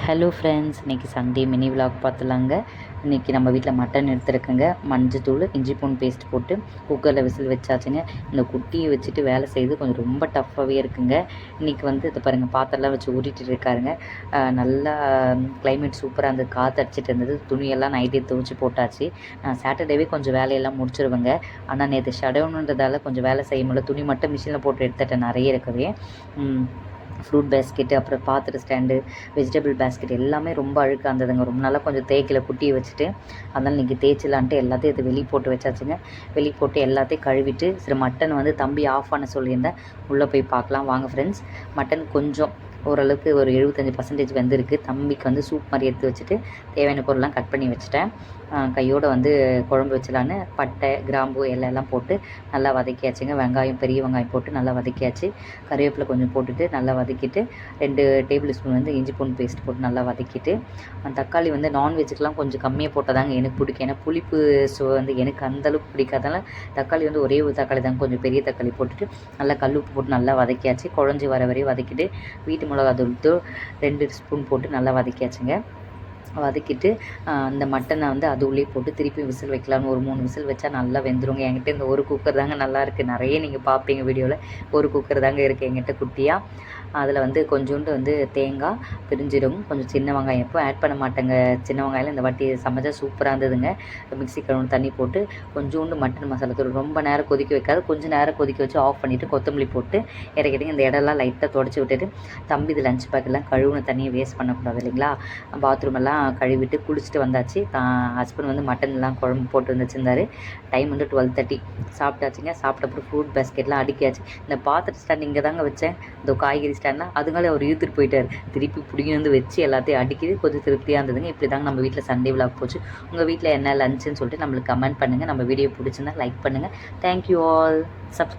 Hello friends, இன்றைக்கி Sunday mini vlog பார்த்துலாங்க. இன்றைக்கி நம்ம வீட்டில் மட்டன் எடுத்துருக்குங்க. மஞ்சத்தூள், இஞ்சி பூண்டு பேஸ்ட் போட்டு குக்கரில் விசில் வச்சாச்சுங்க. இந்த குட்டியை வச்சுட்டு வேலை செய்து கொஞ்சம் ரொம்ப டஃப்பாகவே இருக்குங்க. இன்றைக்கி வந்து இதை பாருங்கள், பாத்திரம்லாம் வச்சு ஊறிட்டு இருக்காருங்க. நல்லா கிளைமேட் சூப்பராக இருந்தது, காற்று அடிச்சிட்டு இருந்தது. துணியெல்லாம் நைட்டே துவைச்சி போட்டாச்சு. நான் சாட்டர்டேவே கொஞ்சம் வேலையெல்லாம் முடிச்சிருவேங்க. ஆனால் நேற்று ஷடவுனுன்றதால கொஞ்சம் வேலை செய்ய முடியல. துணி மட்டும் மிஷினில் போட்டு எடுத்துட்டேன் நிறைய இருக்கவே. ஃப்ரூட் பேஸ்கெட்டு, அப்புறம் பாத்திர ஸ்டாண்டு, வெஜிடபிள் பேஸ்கெட் எல்லாமே ரொம்ப அழுக்காக இருந்ததுங்க. ரொம்ப நாளாக கொஞ்சம் தேய்க்கல, குட்டியை வச்சுட்டு. அதனால் இன்றைக்கி தேய்ச்சிலான்ட்டு எல்லாத்தையும் இது வெளியே போட்டு வச்சாச்சுங்க. வெளியே போட்டு எல்லாத்தையும் கழுவிட்டு, சரி மட்டன் வந்து தம்பி ஆஃப் பண்ண சொல்லியிருந்தேன். உள்ளே போய் பார்க்கலாம் வாங்க ஃப்ரெண்ட்ஸ். மட்டன் கொஞ்சம் ஓரளவுக்கு ஒரு 75% வெந்திருக்கு. தம்பிக்கு வந்து சூப் மாதிரி எடுத்து வச்சுட்டு தேவையான பொருள்லாம் கட் பண்ணி வச்சுட்டேன். கையோடு வந்து குழம்பு வச்சலான்னு பட்டை, கிராம்பு எல்லாம் போட்டு நல்லா வதக்கியாச்சுங்க. வெங்காயம், பெரிய வெங்காயம் போட்டு நல்லா வதக்கியாச்சு. கருவேப்பிலை கொஞ்சம் போட்டுட்டு நல்லா வதக்கிட்டு 2 டேபிள் ஸ்பூன் வந்து இஞ்சி பூண்டு பேஸ்ட் போட்டு நல்லா வதக்கிட்டு, தக்காளி வந்து நான்வெஜ்ஜுக்கெலாம் கொஞ்சம் கம்மியாக போட்டால் தாங்க எனக்கு பிடிக்கும். ஏன்னா புளிப்பு வந்து எனக்கு அந்தளவுக்கு பிடிக்காதனால தக்காளி வந்து ஒரே ஒரு தக்காளி தாங்க, கொஞ்சம் பெரிய தக்காளி போட்டுட்டு நல்லா கல்லுப்பு போட்டு நல்லா வதக்கியாச்சு. குழஞ்சி வர வரையும் வதக்கிட்டு வீட்டு மிளகாத்தூள் 2 ஸ்பூன் போட்டு நல்லா வதக்கியாச்சுங்க. வதக்கிட்டு அந்த மட்டனை வந்து அது உள்ளே போட்டு திருப்பி விசில் வைக்கலான்னு ஒரு 3 விசில் வச்சா நல்லா வெந்துருங்க. என்கிட்ட இந்த ஒரு குக்கர் தாங்க நல்லாயிருக்கு. நிறைய நீங்கள் பார்ப்பீங்க வீடியோவில். ஒரு குக்கர் தாங்க இருக்குது என்கிட்ட குட்டியாக. அதில் வந்து கொஞ்சோண்டு வந்து தேங்காய், பெருஞ்சீரகம், கொஞ்சம் சின்ன வெங்காயம். எப்போ ஆட் பண்ண மாட்டேங்க சின்ன வெங்காயம். இந்த வாட்டி சமைச்சா சூப்பராக இருந்ததுங்க. மிக்ஸி கழுவுன தண்ணி போட்டு கொஞ்சோண்டு மட்டன் மசாலா தூள், ரொம்ப நேரம் கொதிக்க வைக்காது, கொஞ்சம் நேரம் கொதிக்க வச்சு ஆஃப் பண்ணிவிட்டு கொத்தமல்லி போட்டு இறக்கிட்டு இந்த இடம்லாம் லைட்டாக தொடச்சி விட்டுட்டு, தம்பி இது லஞ்ச் பேக்கெல்லாம் கழுவுன தண்ணியை வேஸ்ட் பண்ணக்கூடாது இல்லைங்களா. பாத்ரூம் எல்லாம் கழுவிட்டு குளிச்சுட்டு வந்தாச்சு. ஹஸ்பண்ட் வந்து மட்டன்லாம் குழம்பு போட்டு வச்சுருந்தாரு. டைம் வந்து 12:30. சாப்பிட்டாச்சுங்க. சாப்பிட்டப்பறம் ஃப்ரூட் பேஸ்கெட்லாம் அடுக்கியாச்சு. இந்த பாத்திர ஸ்டாண்ட் இங்கே தாங்க வச்சேன், இந்த காய்கறி ஸ்டாண்ட்லாம். அதுங்களே அவர் இழுத்துட்டு போயிட்டார். திருப்பி பிடிங்கி வந்து வச்சு எல்லாத்தையும் அடிக்கிது. கொஞ்சம் திருப்தியாக இருந்ததுங்க. இப்படி தாங்க நம்ம வீட்டில் சண்டே விலாக் போச்சு. உங்கள் வீட்டில் என்ன லஞ்சுன்னு சொல்லிட்டு நம்மளுக்கு கமெண்ட் பண்ணுங்கள். நம்ம வீடியோ பிடிச்சிருந்தா லைக் பண்ணுங்கள். Thank you all. சப்ஸ்கிரைப்